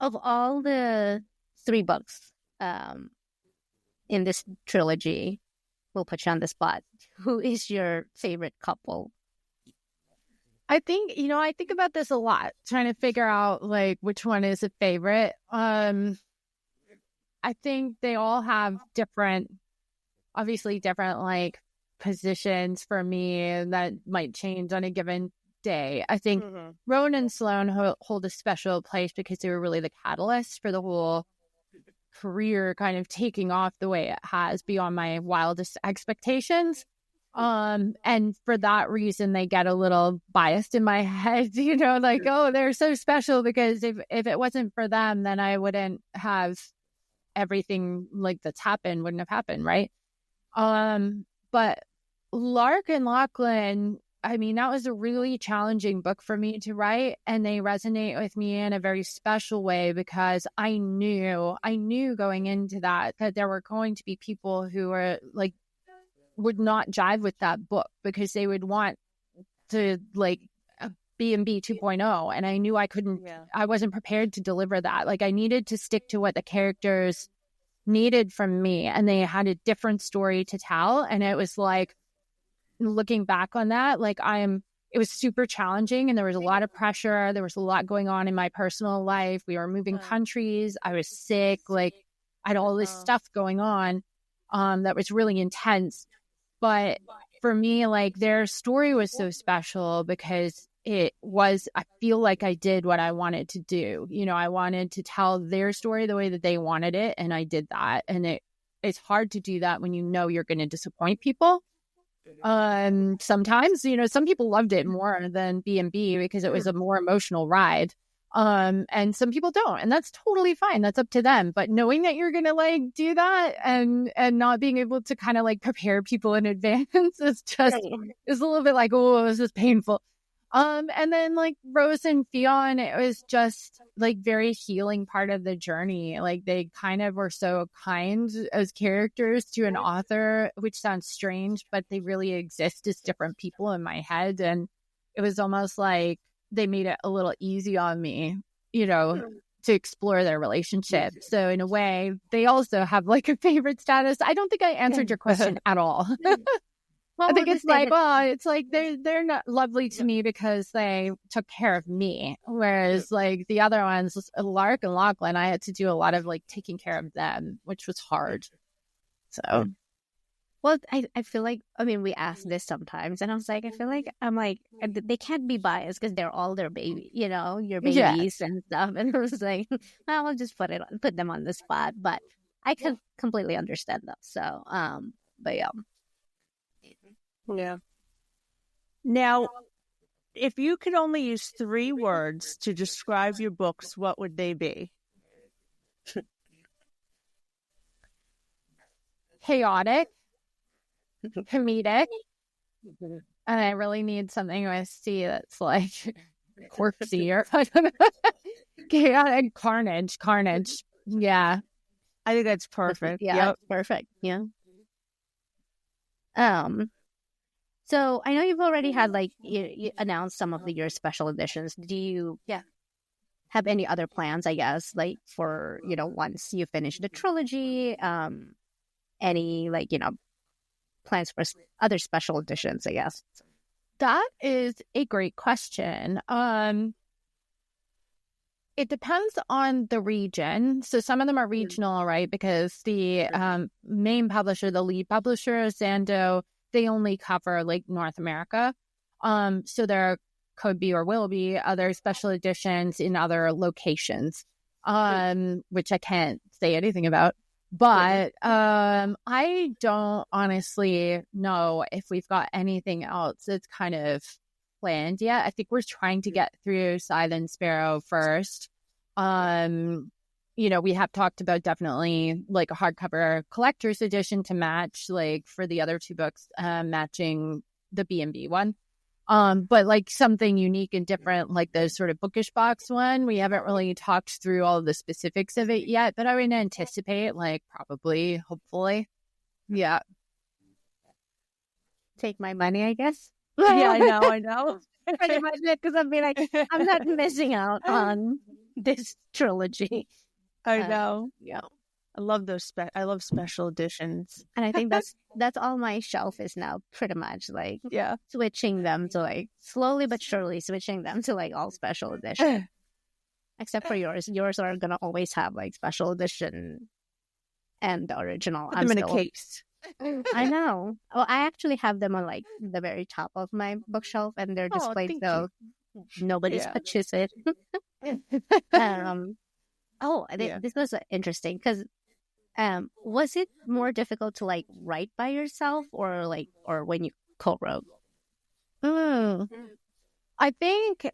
Of all the 3 books in this trilogy, we'll put you on the spot. Who is your favorite couple? I think, I think about this a lot, trying to figure out like which one is a favorite. I think they all have obviously different like positions for me that might change on a given day. I think Rowan and Sloane hold a special place because they were really the catalyst for the whole career kind of taking off the way it has beyond my wildest expectations. And for that reason, they get a little biased in my head, like, oh, they're so special because if it wasn't for them, then I wouldn't have everything like that's happened wouldn't have happened. Right. But Lark and Lachlan, I mean, that was a really challenging book for me to write, and they resonate with me in a very special way because I knew going into that there were going to be people who were like, would not jive with that book because they would want to like B&B 2.0. And I knew I couldn't, I wasn't prepared to deliver that. Like I needed to stick to what the characters needed from me, and they had a different story to tell. And it was like, looking back on that, like it was super challenging, and there was a lot of pressure. There was a lot going on in my personal life. We were moving countries. I was sick. Like I had all this stuff going on that was really intense. But for me, like their story was so special because I feel like I did what I wanted to do. I wanted to tell their story the way that they wanted it, and I did that. And it's hard to do that when you're going to disappoint people. Sometimes, some people loved it more than B&B because it was a more emotional ride. And some people don't, and that's totally fine. That's up to them. But knowing that you're going to like do that and not being able to kind of like prepare people in advance is a little bit like, oh, this is painful. And then like Rose and Fionn, it was just like very healing part of the journey. Like they kind of were so kind as characters to an author, which sounds strange, but they really exist as different people in my head. And it was almost like they made it a little easy on me, to explore their relationship. So in a way, they also have like a favorite status. I don't think I answered your question at all. I think it's like, it's like they're not lovely to me because they took care of me. Whereas like the other ones, Lark and Lachlan, I had to do a lot of like taking care of them, which was hard. So, well, I feel like, I mean, we ask this sometimes, and I was like, I'm like, they can't be biased because they're all their baby, your babies and stuff. And I was like, I'll just put them on the spot. But I can completely understand them. So, but yeah. Yeah. Now, if you could only use 3 words to describe your books, what would they be? Chaotic, comedic, and I really need something with C that's like corpsey or I don't know. Chaotic, carnage. Yeah. I think that's perfect. Yeah, that's perfect. Yeah. So I know you've already had like you announced some of your special editions. Do you have any other plans, I guess, like for, once you finish the trilogy, any like, plans for other special editions, I guess? That is a great question. It depends on the region. So some of them are regional, right? Because the main publisher, the lead publisher, Zando, they only cover like North America. So there could be or will be other special editions in other locations, which I can't say anything about. But I don't honestly know if we've got anything else that's kind of planned yet. I think we're trying to get through Scythe and Sparrow first. We have talked about definitely like a hardcover collector's edition to match, like for the other two books, matching the B&B one. But like something unique and different, like the sort of bookish box one, we haven't really talked through all of the specifics of it yet, but I would anticipate like probably, hopefully. Yeah. Take my money, I guess. Yeah, I know. Pretty much it, because I'll be like, I'm not missing out on this trilogy. I know. Yeah. I love those. I love special editions. And I think that's all my shelf is now, pretty much, like switching them to like slowly but surely switching them to like all special edition. Except for yours. Yours are gonna always have like special edition and the original. Put them in a case. I know. Well, I actually have them on like the very top of my bookshelf, and they're displayed so nobody touches it. This was interesting because was it more difficult to like write by yourself or when you co-wrote? I think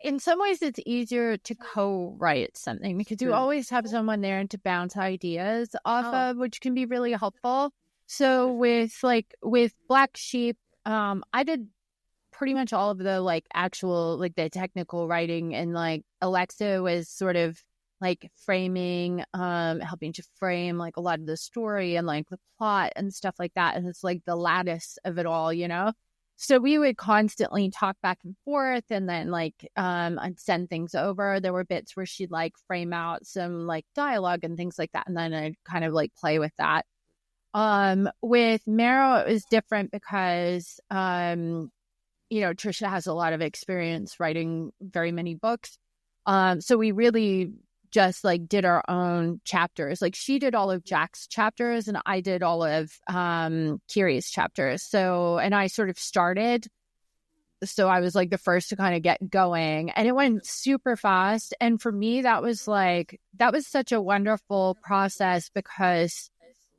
in some ways it's easier to co-write something because you always have someone there to bounce ideas off of, which can be really helpful. So with Black Sheep, I did pretty much all of the like actual like the technical writing, and like Alexa was sort of like framing, helping to frame like a lot of the story and like the plot and stuff like that. And it's like the lattice of it all, So we would constantly talk back and forth, and then like I'd send things over. There were bits where she'd like frame out some like dialogue and things like that, and then I'd kind of like play with that. With Marrow, it was different because Trisha has a lot of experience writing very many books. So we really just like did our own chapters. Like she did all of Jack's chapters and I did all of Kiri's chapters. So, and I sort of started. So I was like the first to kind of get going, and it went super fast. And for me, that was such a wonderful process because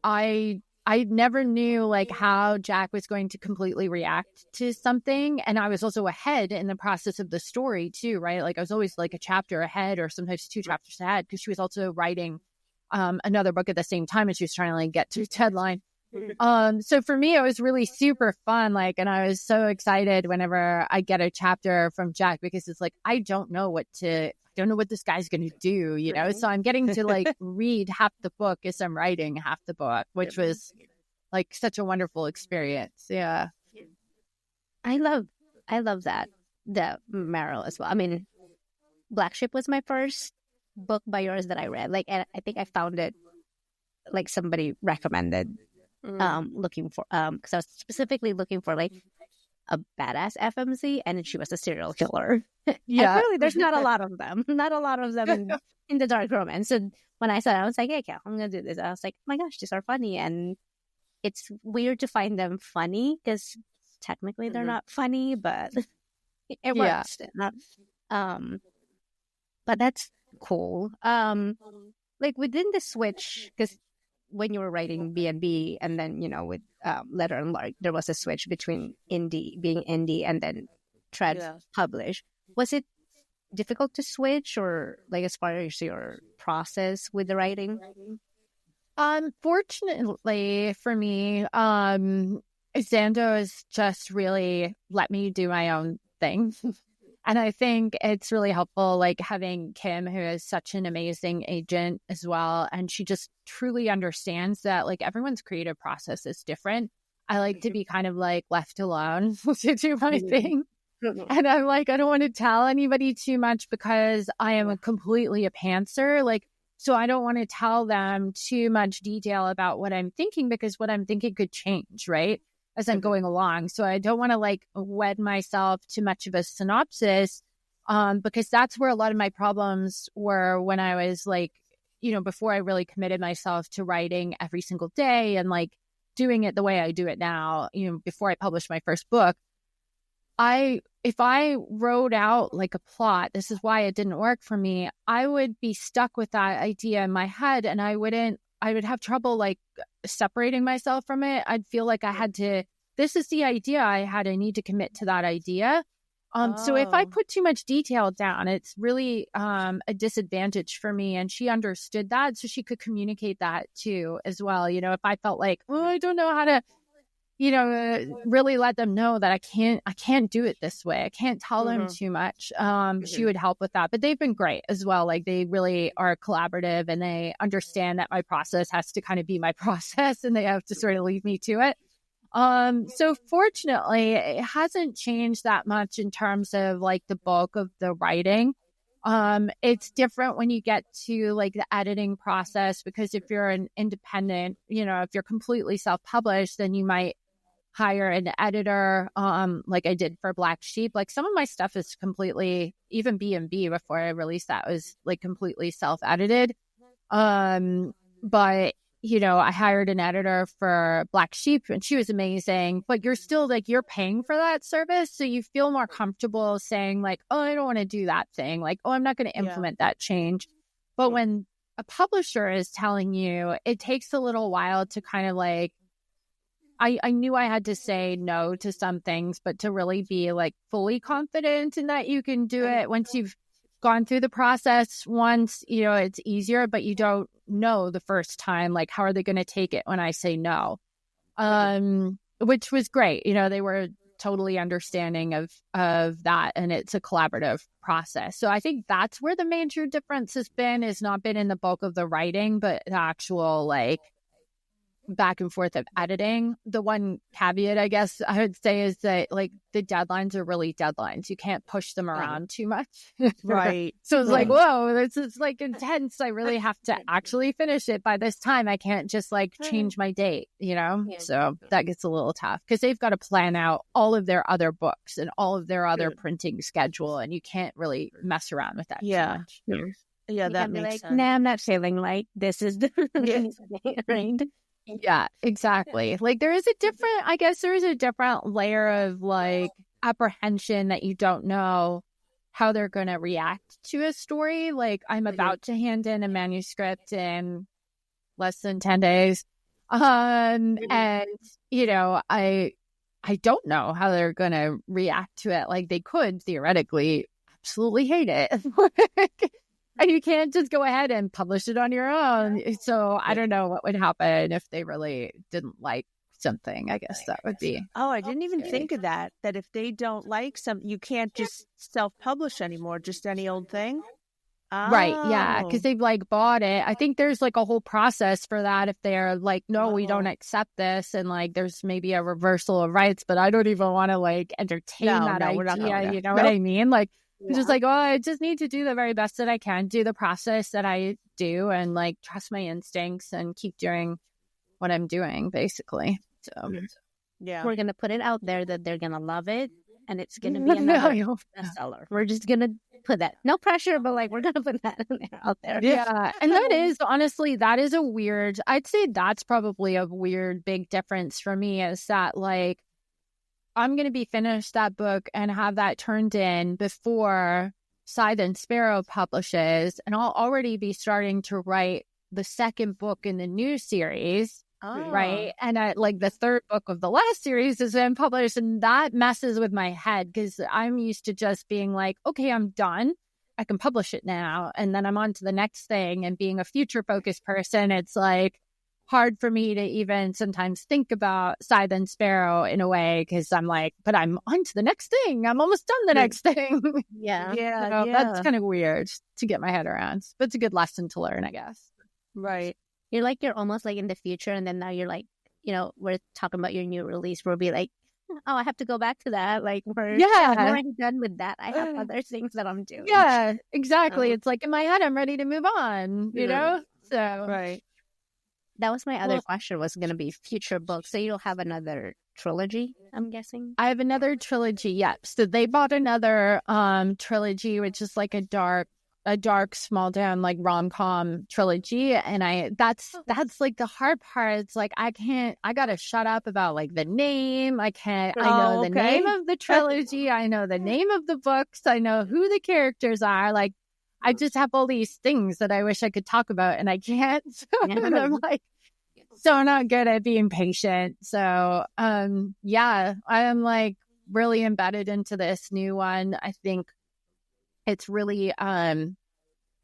I never knew like how Jack was going to completely react to something. And I was also ahead in the process of the story too, right? Like I was always like a chapter ahead or sometimes 2 chapters ahead because she was also writing another book at the same time and she was trying to like get to its deadline. So for me, it was really super fun. Like, and I was so excited whenever I get a chapter from Jack because it's like, I don't know what this guy's going to do, So I'm getting to like read half the book as I'm writing half the book, which was like such a wonderful experience. Yeah. I love that. The Marrow as well. I mean, Black Sheep was my first book by yours that I read. Like, and I think I found it like somebody recommended, looking for, because I was specifically looking for like a badass FMC, and she was a serial killer. Yeah, and really, there's not a lot of them. Not a lot of them in the dark romance. So when I saw it, I was like, "Hey, I'm gonna do this." I was like, "Oh my gosh, these are funny," and it's weird to find them funny because technically they're not funny, but it works. But that's cool. Like within the switch, because when you were writing B&B and then, with Letter and Lark, there was a switch between being indie and then publish. Was it difficult to switch, or like as far as your process with the writing? Fortunately for me, Xando has just really let me do my own thing. And I think it's really helpful, like having Kim, who is such an amazing agent as well. And she just truly understands that like everyone's creative process is different. I like to be kind of like left alone to do my thing. And I'm like, I don't want to tell anybody too much because I am completely a pantser. Like, so I don't want to tell them too much detail about what I'm thinking because what I'm thinking could change, right? As I'm going along. So I don't want to like wed myself too much of a synopsis because that's where a lot of my problems were when I was like, before I really committed myself to writing every single day and like doing it the way I do it now, before I published my first book. If I wrote out like a plot, this is why it didn't work for me, I would be stuck with that idea in my head and I would have trouble like separating myself from it. I'd feel like I had to, this is the idea I had, I need to commit to that idea. So if I put too much detail down, it's really a disadvantage for me. And she understood that, so she could communicate that too as well. You know, if I felt like, oh, I don't know how to, really let them know that I can't do it this way. I can't tell them too much. She would help with that. But they've been great as well. Like, they really are collaborative, and they understand that my process has to kind of be my process, and they have to sort of leave me to it. So fortunately, it hasn't changed that much in terms of like the bulk of the writing. It's different when you get to like the editing process, because if you're an independent, if you're completely self-published, then you might hire an editor, like I did for Black Sheep. Like, some of my stuff is completely, even B&B before I released that was like completely self-edited. But I hired an editor for Black Sheep, and she was amazing, but you're still like, you're paying for that service. So you feel more comfortable saying like, oh, I don't want to do that thing. Like, oh, I'm not going to implement that change. But when a publisher is telling you, it takes a little while to kind of like, I knew I had to say no to some things, but to really be like fully confident in that you can do it once you've gone through the process once, it's easier, but you don't know the first time, like, how are they going to take it when I say no? Which was great. They were totally understanding of that, and it's a collaborative process. So I think that's where the major difference has not been in the bulk of the writing, but the actual like back and forth of editing. The one caveat, I guess I would say, is that like the deadlines are really deadlines. You can't push them around too much. Right. So it's like, whoa, this is like intense. I really have to actually finish it by this time. I can't just like change my date, So that gets a little tough, because they've got to plan out all of their other books and all of their other printing schedule, and you can't really mess around with that too much. Yeah, that makes sense. Nah, I'm not feeling like this is the right. Yeah, exactly. Like, there is a different layer of like apprehension that you don't know how they're going to react to a story. Like, I'm about to hand in a manuscript in less than 10 days. And I don't know how they're going to react to it. Like, they could theoretically absolutely hate it. And you can't just go ahead and publish it on your own. So I don't know what would happen if they really didn't like something. I guess that would be. Oh, I didn't even think of that. That if they don't like something, you can't just self-publish anymore, just any old thing. Right. Yeah. Because they've like bought it. I think there's like a whole process for that. If they're like, no, we don't accept this. And like, there's maybe a reversal of rights, but I don't even want to like entertain that idea. You know what I mean? Like, just like, oh, I just need to do the very best that I can, do the process that I do, and like trust my instincts and keep doing what I'm doing, basically. So we're going to put it out there that they're going to love it, and it's going to be another bestseller. We're just going to put that, no pressure, but like, we're going to put that out there. Yeah. And that is, honestly, I'd say that's probably a weird, big difference for me, is that like, I'm going to be finished that book and have that turned in before Scythe and Sparrow publishes, and I'll already be starting to write the second book in the new series, right? And like the third book of the last series has been published, and that messes with my head, because I'm used to just being like, okay, I'm done. I can publish it now, and then I'm on to the next thing. And being a future-focused person, it's like hard for me to even sometimes think about Scythe and Sparrow in a way, because I'm like, but I'm on to the next thing. I'm almost done the next thing. Yeah. That's kind of weird to get my head around. But it's a good lesson to learn, I guess. Right. You're almost like in the future, and then now you're like, we're talking about your new release. We'll be like, oh, I have to go back to that. Like, I'm already done with that. I have other things that I'm doing. Yeah, exactly. It's like in my head, I'm ready to move on, So, right. That was my other question, was going to be future books. So you'll have another trilogy, I'm guessing? I have another trilogy, yep. So they bought another trilogy, which is like a dark small town like rom-com trilogy, and that's like the hard part. It's like I gotta shut up about like the name. I know the name of the trilogy, I know the name of the books, I know who the characters are. Like, I just have all these things that I wish I could talk about, and I can't. So I'm like, so not good at being patient. So I am like really embedded into this new one. I think it's really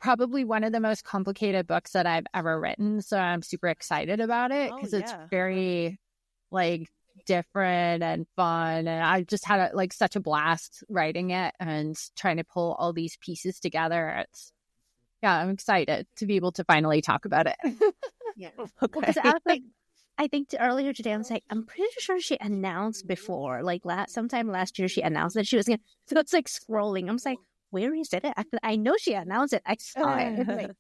probably one of the most complicated books that I've ever written. So I'm super excited about it because it's very like different and fun. And I just had such a blast writing it and trying to pull all these pieces together. I'm excited to be able to finally talk about it. Yeah. Okay. Because I think earlier today, I was like, I'm pretty sure she announced before, like sometime last year, she announced that she was going to. So it's like scrolling. I was like, where is it? I know she announced it. I saw it.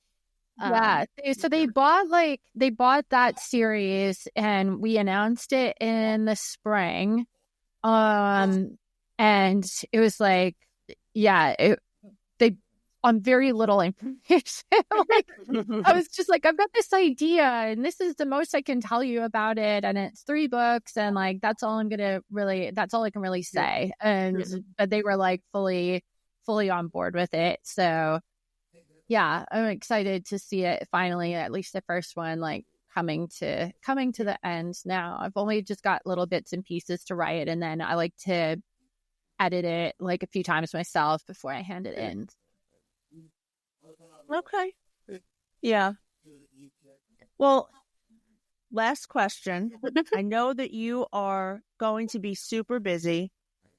Yeah. So they bought that series and we announced it in the spring. And it was like, they on very little information. I was just like, I've got this idea and this is the most I can tell you about it. And it's 3 books and like, that's all I can really say. But they were like fully on board with it. So yeah, I'm excited to see it finally, at least the first one, like coming to the end now. I've only just got little bits and pieces to write, and then I like to edit it like a few times myself before I hand it in. Okay. Yeah. Well, last question. I know that you are going to be super busy.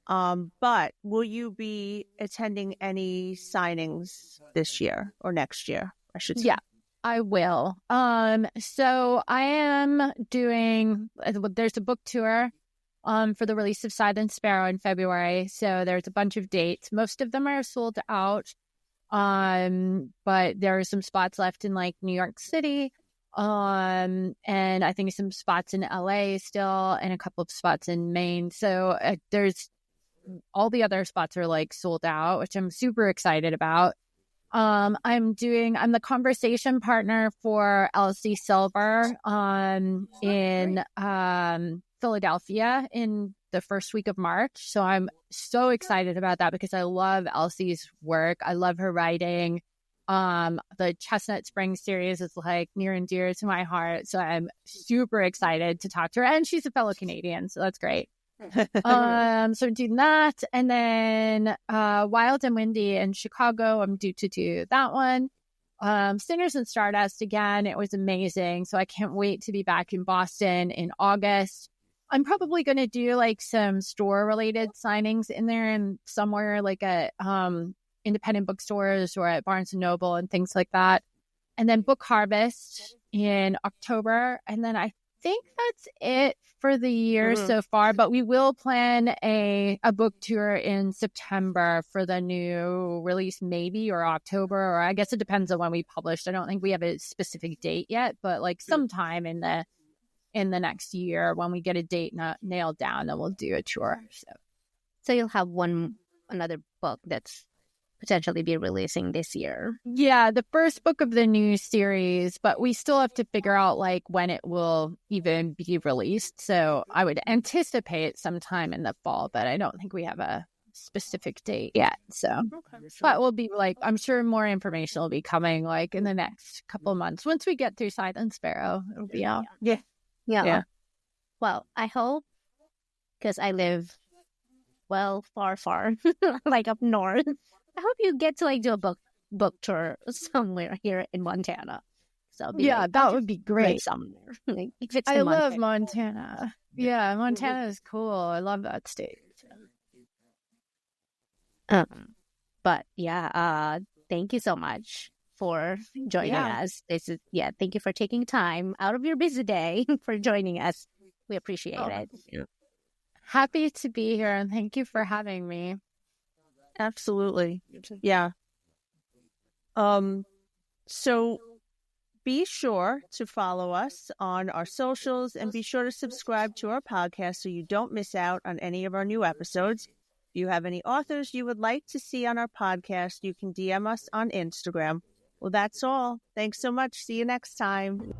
But will you be attending any signings this year or next year, I should say? Yeah, I will. So I am doing, there's a book tour for the release of Silent Sparrow in February. So there's a bunch of dates. Most of them are sold out. But there are some spots left in like New York City. And I think some spots in LA still and a couple of spots in Maine. So there's all the other spots are like sold out, which I'm super excited about. I'm the conversation partner for Elsie Silver in Philadelphia in the first week of March. So I'm so excited about that because I love Elsie's work. I love her writing. The Chestnut Springs series is like near and dear to my heart. So I'm super excited to talk to her. And she's a fellow Canadian, so that's great. So doing that, and then Wild and Windy in Chicago, I'm due to do that one. Singers and Stardust again, it was amazing, so I can't wait to be back in Boston in August. I'm probably going to do like some store related signings in there and somewhere like at independent bookstores or at Barnes and Noble and things like that. And then Book Harvest in October, and then I think that's it for the year so far, but we will plan a book tour in September for the new release, maybe, or October, or I guess it depends on when we published. I don't think we have a specific date yet, but like sometime in the next year when we get a date nailed down, then we'll do a tour. So you'll have another book that's potentially be releasing this year. Yeah, the first book of the new series, but we still have to figure out like when it will even be released. So I would anticipate sometime in the fall, but I don't think we have a specific date yet. So, but we'll be like, I'm sure more information will be coming like in the next couple of months. Once we get through Silent Sparrow, it'll be out. Yeah. Well, I hope, because I live far, like up north. I hope you get to like do a book tour somewhere here in Montana. So that would be great. Somewhere. Like, if it's I love Montana. Yeah, Montana is cool. I love that state. But yeah, thank you so much for joining us. Thank you for taking time out of your busy day for joining us. We appreciate it. Yeah. Happy to be here, and thank you for having me. Absolutely. Yeah. So be sure to follow us on our socials and be sure to subscribe to our podcast so you don't miss out on any of our new episodes. If you have any authors you would like to see on our podcast, you can DM us on Instagram. Well, that's all. Thanks so much. See you next time.